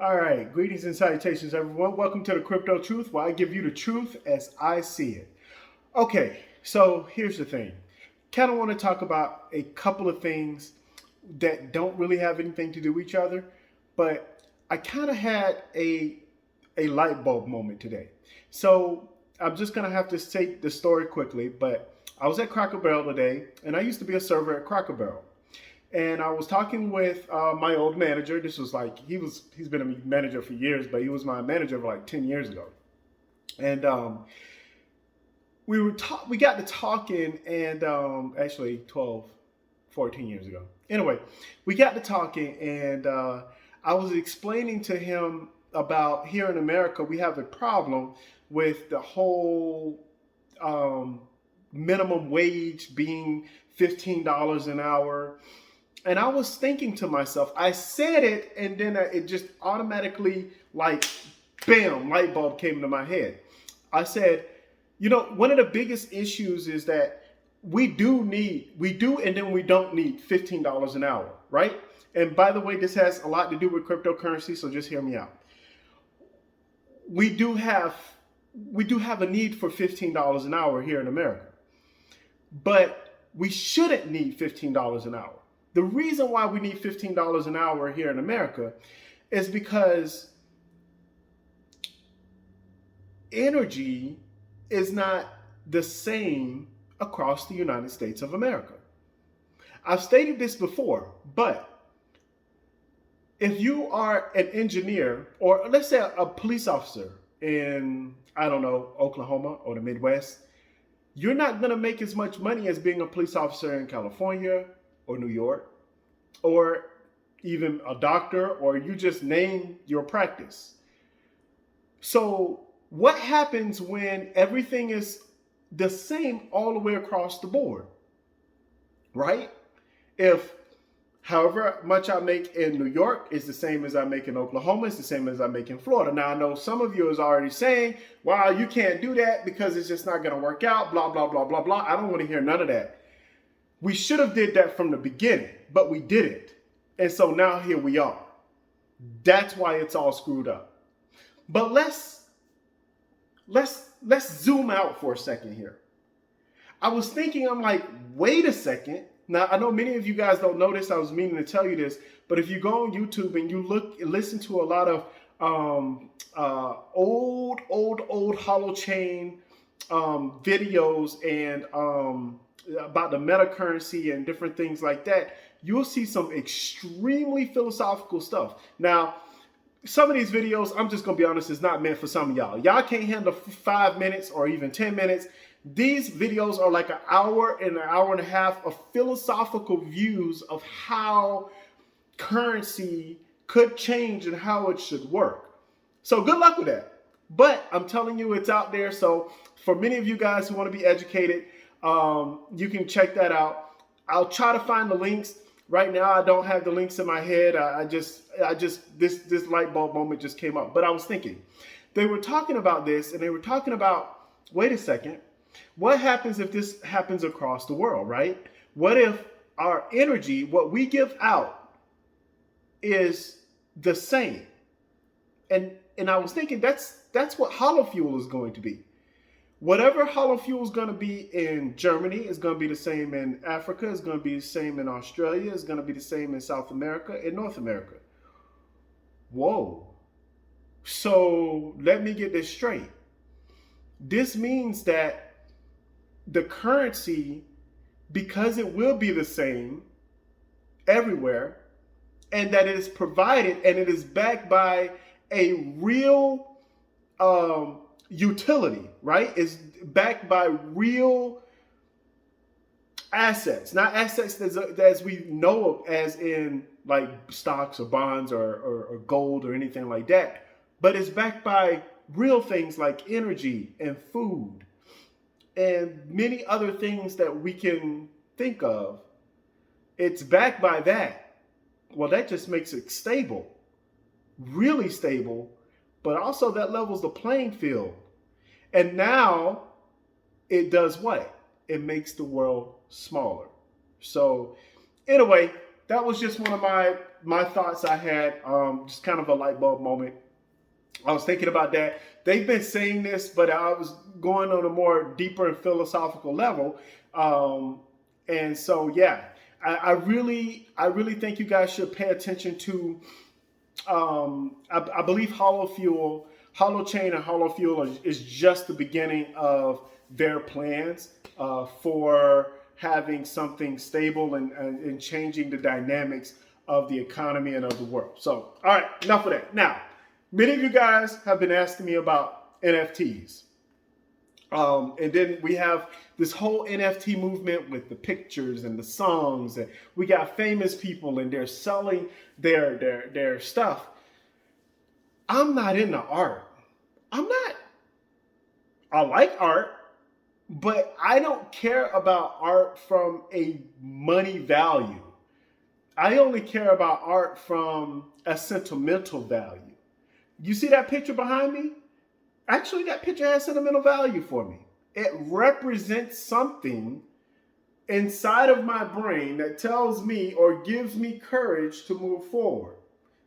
All right, greetings and salutations, everyone. Welcome to the Crypto Truth, where I give you the truth as I see it. Okay, so here's the thing. Kind of want to talk about a couple of things that don't really have anything to do with each other, but I kind of had a light bulb moment today. So I'm just gonna have to take the story quickly, but I was at Cracker Barrel today, and I used to be a server at Cracker Barrel. And I was talking with my old manager. This was like he's been a manager for years, but he was my manager for like 10 years ago. And we got to talking, and actually 12, 14 years ago. Anyway, we got to talking, and I was explaining to him about here in America we have a problem with the whole minimum wage being $15 an hour. And I was thinking to myself, I said it, and then it just automatically, like, bam, light bulb came into my head. I said, one of the biggest issues is that we do, and then we don't need $15 an hour, right? And by the way, this has a lot to do with cryptocurrency, so just hear me out. We do have a need for $15 an hour here in America, but we shouldn't need $15 an hour. The reason why we need $15 an hour here in America is because energy is not the same across the United States of America. I've stated this before, but if you are an engineer, or let's say a police officer in, I don't know, Oklahoma or the Midwest, you're not going to make as much money as being a police officer in California or New York, or even a doctor, or you just name your practice. So what happens when everything is the same all the way across the board, right? If however much I make in New York is the same as I make in Oklahoma, it's the same as I make in Florida. Now, I know some of you is already saying, wow, you can't do that because it's just not going to work out, blah, blah, blah, blah, blah. I don't want to hear none of that. We should have did that from the beginning, but we didn't. And so now here we are. That's why it's all screwed up. But let's zoom out for a second here. I was thinking, I'm like, wait a second. Now, I know many of you guys don't know this. I was meaning to tell you this, but if you go on YouTube and you listen to a lot of old holochain videos and about the meta currency and different things like that, you'll see some extremely philosophical stuff. Now, some of these videos, I'm just going to be honest, is not meant for some of y'all. Y'all can't handle 5 minutes or even 10 minutes. These videos are like an hour and a half of philosophical views of how currency could change and how it should work. So good luck with that. But I'm telling you, it's out there. So for many of you guys who want to be educated, you can check that out. I'll try to find the links. Right now, I don't have the links in my head. This light bulb moment just came up. But I was thinking, they were talking about this, and they were talking about, wait a second, what happens if this happens across the world, right? What if our energy, what we give out, is the same? And I was thinking that's what Holofuel is going to be. Whatever Holofuel is going to be in Germany is going to be the same in Africa, is going to be the same in Australia, is going to be the same in South America, and North America. Whoa. So let me get this straight. This means that the currency, because it will be the same everywhere, and that it is provided and it is backed by a real utility, right? Is backed by real assets, not assets as we know as in like stocks or bonds or gold or anything like that, but it's backed by real things like energy and food and many other things that we can think of. It's backed by that. Well, that just makes it stable, really stable, but also that levels the playing field. And now it does what? It makes the world smaller. So anyway, that was just one of my thoughts I had, just kind of a light bulb moment. I was thinking about that. They've been saying this, but I was going on a more deeper and philosophical level. And so, yeah, I really think you guys should pay attention to, I believe Holofuel, Holochain and Holofuel is just the beginning of their plans for having something stable and changing the dynamics of the economy and of the world. So, all right, enough of that. Now, many of you guys have been asking me about NFTs. And then we have this whole NFT movement with the pictures and the songs, and we got famous people and they're selling their stuff. I'm not into art. I like art, but I don't care about art from a money value. I only care about art from a sentimental value. You see that picture behind me? Actually, that picture has sentimental value for me. It represents something inside of my brain that tells me or gives me courage to move forward.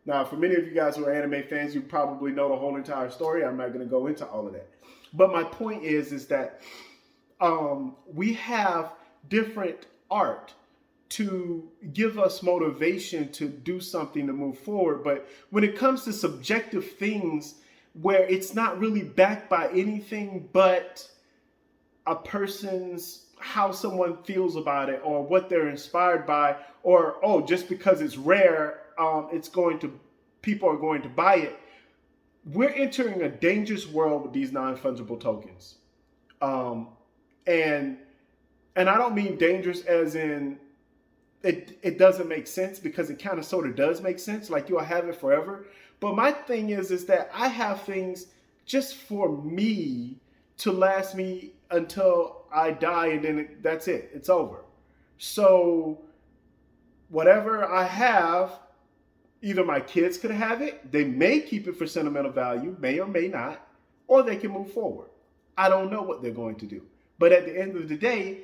Now, for many of you guys who are anime fans, you probably know the whole entire story. I'm not going to go into all of that. But my point is that we have different art to give us motivation to do something to move forward. But when it comes to subjective things where it's not really backed by anything but a person's, how someone feels about it or what they're inspired by, or, oh, just because it's rare, people are going to buy it. We're entering a dangerous world with these non-fungible tokens. And I don't mean dangerous as in it doesn't make sense, because it kind of sort of does make sense. Like, you'll have it forever. But my thing is that I have things just for me to last me until I die, and then that's it. It's over. So whatever I have, either my kids could have it, they may keep it for sentimental value, may or may not, or they can move forward. I don't know what they're going to do. But at the end of the day,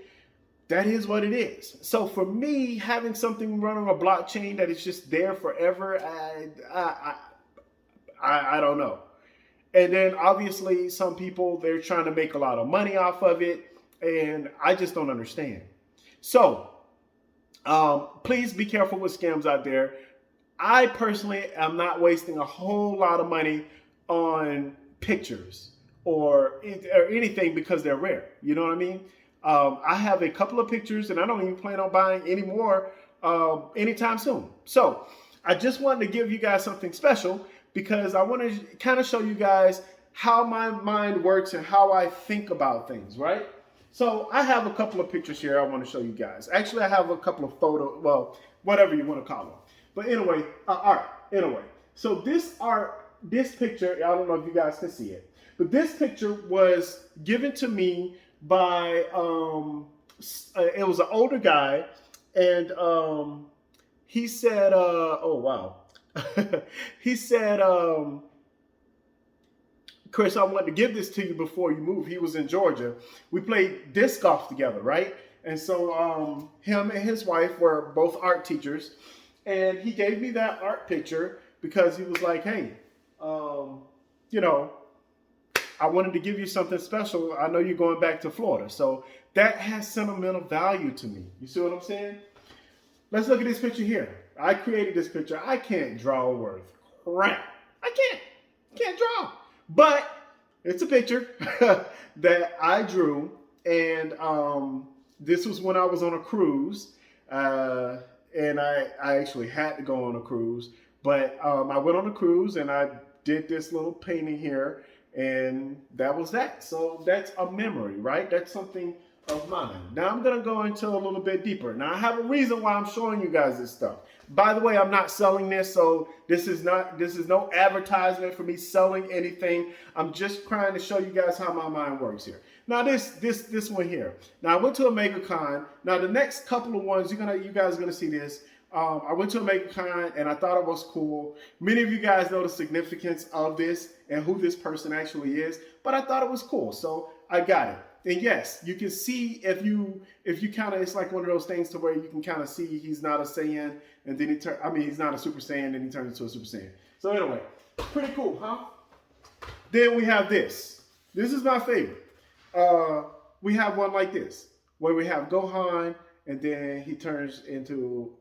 that is what it is. So for me, having something run on a blockchain that is just there forever, I don't know. And then obviously some people, they're trying to make a lot of money off of it, and I just don't understand. So please be careful with scams out there. I personally am not wasting a whole lot of money on pictures or anything because they're rare. You know what I mean? I have a couple of pictures, and I don't even plan on buying any more anytime soon. So I just wanted to give you guys something special, because I want to kind of show you guys how my mind works and how I think about things, right? So I have a couple of pictures here I want to show you guys. Actually, I have a couple of photos, well, whatever you want to call them. But anyway, art, anyway. So this picture, I don't know if you guys can see it, but this picture was given to me by, it was an older guy, and he said, oh, wow. He said, Chris, I want to give this to you before you move. He was in Georgia. We played disc golf together, right? And so him and his wife were both art teachers. And he gave me that art picture because he was like, hey, you know, I wanted to give you something special. I know you're going back to Florida. So that has sentimental value to me. You see what I'm saying? Let's look at this picture here. I created this picture. I can't draw worth crap. I can't draw. But it's a picture that I drew. And this was when I was on a cruise. And I actually had to go on a cruise. But I went on a cruise and I did this little painting here. And that was that. So that's a memory, right? That's something of mine. Now I'm going to go into a little bit deeper. Now I have a reason why I'm showing you guys this stuff. By the way, I'm not selling this, so this is no advertisement for me selling anything. I'm just trying to show you guys how my mind works here. Now this one here. Now I went to a MegaCon. Now the next couple of ones, you guys are gonna see this. I went to a MegaCon and I thought it was cool. Many of you guys know the significance of this and who this person actually is, but I thought it was cool, so I got it. And yes, you can see if you kind of, it's like one of those things to where you can kind of see he's not a Saiyan and then he's not a Super Saiyan, then he turns into a Super Saiyan. So anyway, pretty cool, huh? Then we have this. This is my favorite. We have one like this, where we have Gohan, and then he turns into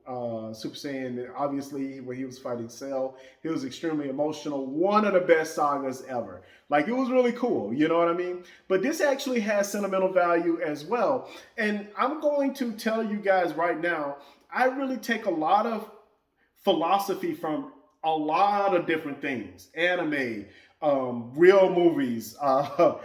Super Saiyan. And obviously, when he was fighting Cell, he was extremely emotional. One of the best sagas ever. Like, it was really cool, you know what I mean? But this actually has sentimental value as well. And I'm going to tell you guys right now, I really take a lot of philosophy from a lot of different things. Anime, real movies. I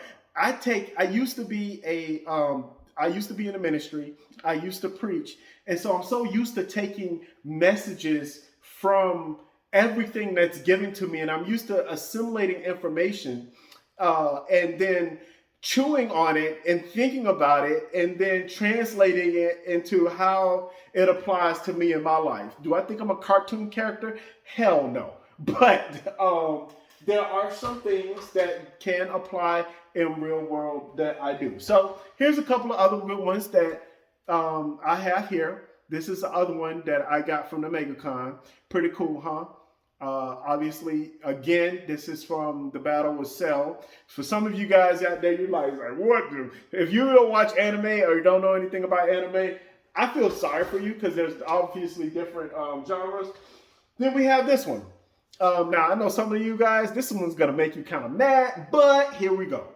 used to be in the ministry. I used to preach. And so I'm so used to taking messages from everything that's given to me. And I'm used to assimilating information and then chewing on it and thinking about it and then translating it into how it applies to me in my life. Do I think I'm a cartoon character? Hell no. But there are some things that can apply in real world that I do. So here's a couple of other good ones that I have here. This is the other one that I got from the MegaCon. Pretty cool, huh? Obviously, again, this is from the battle with Cell. For some of you guys out there, you're like what? If you don't watch anime or you don't know anything about anime, I feel sorry for you because there's obviously different genres. Then we have this one. Now, I know some of you guys, this one's going to make you kind of mad, but here we go.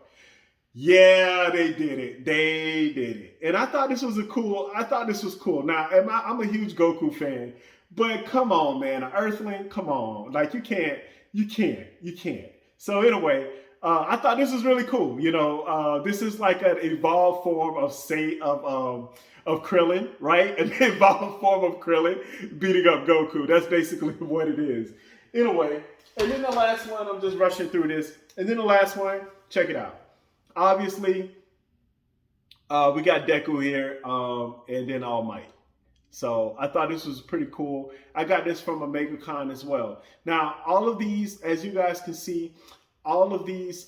Yeah, they did it. They did it. And I thought this was cool. Now, I'm a huge Goku fan, but come on, man. An Earthling, come on. Like, you can't. So anyway, I thought this was really cool. You know, this is like an evolved form of Krillin, right? An evolved form of Krillin beating up Goku. That's basically what it is. Anyway, and then the last one, I'm just rushing through this. And then the last one, check it out. Obviously, we got Deku here, and then All Might. So I thought this was pretty cool. I got this from a MegaCon as well. Now, all of these, as you guys can see, all of these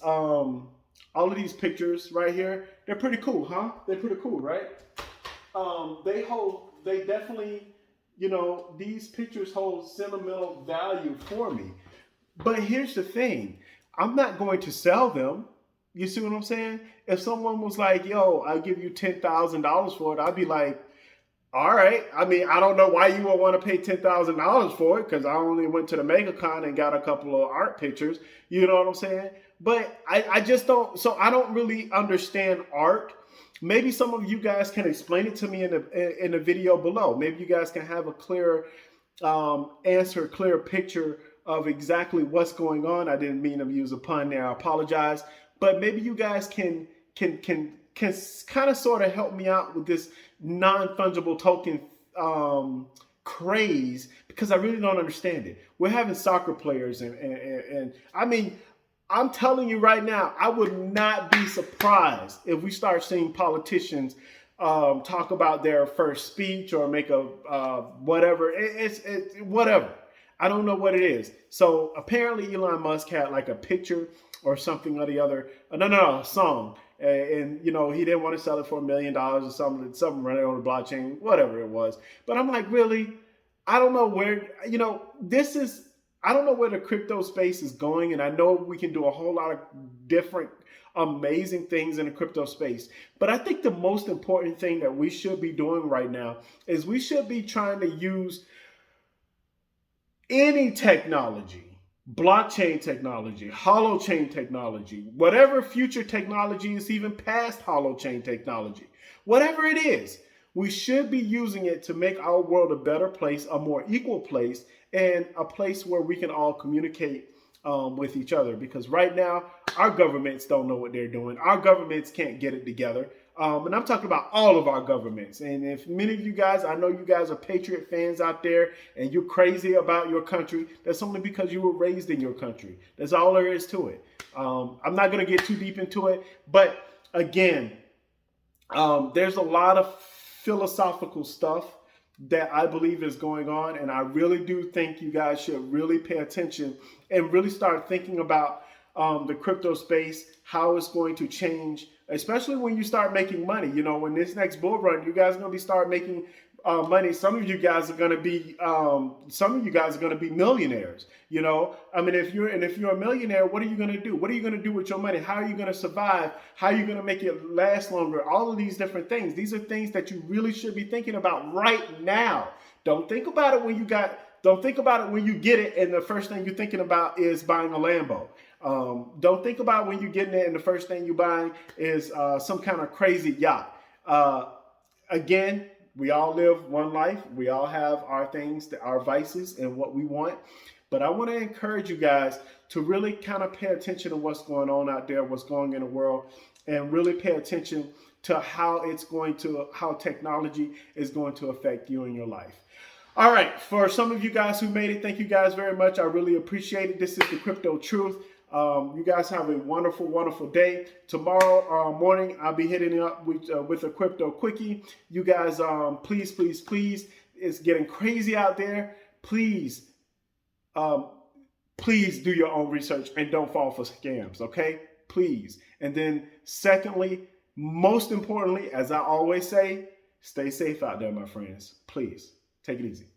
pictures right here, they're pretty cool, huh? They're pretty cool, right? They definitely, you know, these pictures hold sentimental value for me. But here's the thing. I'm not going to sell them. You see what I'm saying? If someone was like, yo, I'll give you $10,000 for it, I'd be like, all right. I mean, I don't know why you would want to pay $10,000 for it because I only went to the MegaCon and got a couple of art pictures. You know what I'm saying? But I just don't. So I don't really understand art. Maybe some of you guys can explain it to me in the video below. Maybe you guys can have a clear answer, clear picture of exactly what's going on. I didn't mean to use a pun there. I apologize. But maybe you guys can kind of sort of help me out with this non-fungible token craze because I really don't understand it. We're having soccer players and I mean, I'm telling you right now, I would not be surprised if we start seeing politicians talk about their first speech or make a whatever. It's whatever. I don't know what it is. So apparently Elon Musk had like a picture or something or the other. A song. And you know, he didn't want to sell it for $1 million or something running on the blockchain, whatever it was. But I'm like, really? I don't know where, you know, I don't know where the crypto space is going. And I know we can do a whole lot of different amazing things in the crypto space. But I think the most important thing that we should be doing right now is we should be trying to use any technology, blockchain technology, holochain technology, whatever future technology is even past holochain technology, whatever it is, we should be using it to make our world a better place, a more equal place, and a place where we can all communicate with each other. Because right now, our governments don't know what they're doing. Our governments can't get it together. And I'm talking about all of our governments. And if many of you guys, I know you guys are Patriot fans out there and you're crazy about your country, that's only because you were raised in your country. That's all there is to it. I'm not going to get too deep into it. But again, there's a lot of philosophical stuff that I believe is going on. And I really do think you guys should really pay attention and really start thinking about the crypto space, how it's going to change, especially when you start making money. You know, when this next bull run, you guys are going to start making money, some of you guys are going to be millionaires. You know, I mean, if you're a millionaire, what are you going to do? What are you going to do with your money? How are you going to survive? How are you going to make it last longer? All of these different things. These are things that you really should be thinking about right now. Don't think about it when you get it and the first thing you're thinking about is buying a Lambo. Don't think about when you're getting it and the first thing you're buying is some kind of crazy yacht. Again, we all live one life. We all have our things, our vices, and what we want. But I want to encourage you guys to really kind of pay attention to what's going on out there, what's going on in the world, and really pay attention to how technology is going to affect you in your life. All right, for some of you guys who made it, thank you guys very much. I really appreciate it. This is the Crypto Truth. You guys have a wonderful, wonderful day. Tomorrow morning, I'll be hitting up with a crypto quickie. You guys, please, please, please, it's getting crazy out there. Please do your own research and don't fall for scams, okay? Please. And then secondly, most importantly, as I always say, stay safe out there, my friends. Please, take it easy.